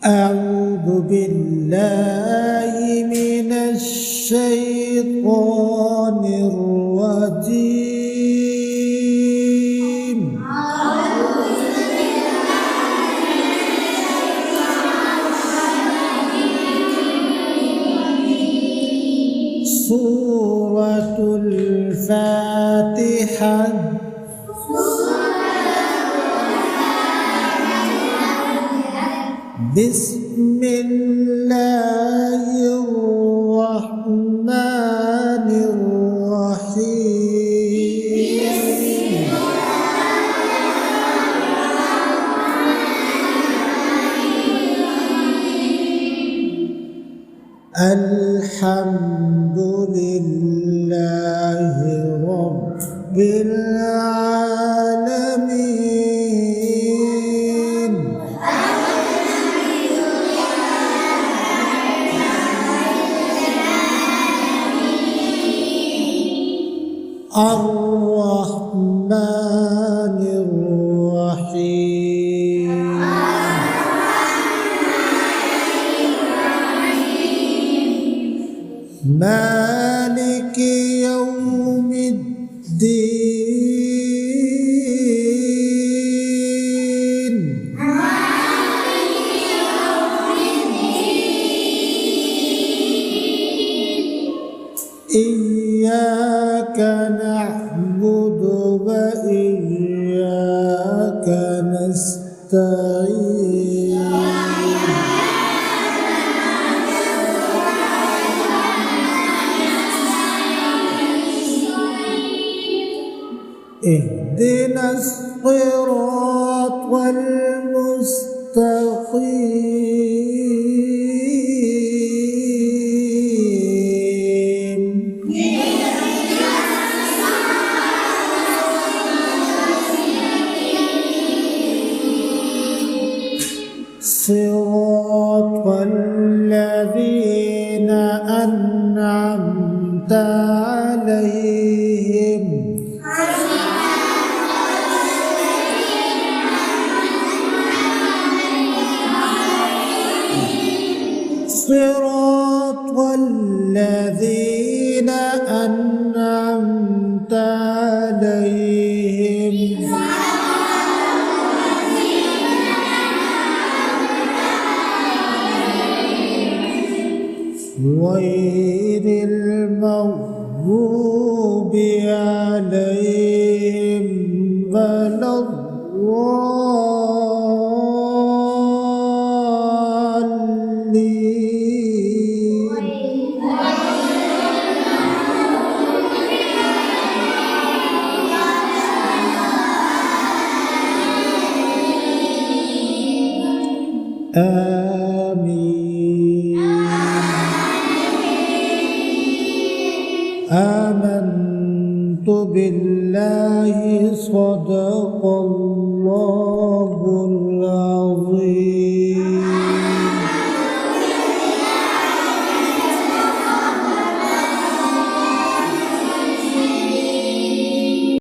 أعوذ بالله من الشيطان الرجيم. سورة الفاتحة. بسم الله الرحمن الرحيم. الحمد لله رب العالمين. الرحمن الرحيم. مالك يوم الدين. إياك نعبد وإياك نستعين. اهدنا الصراط المستقيم. صراط الذين أنعمت عليهم. صراط الذين أنعمت عليهم غير المغضوب عليهم ولا الضالين. آمين. آمنت بالله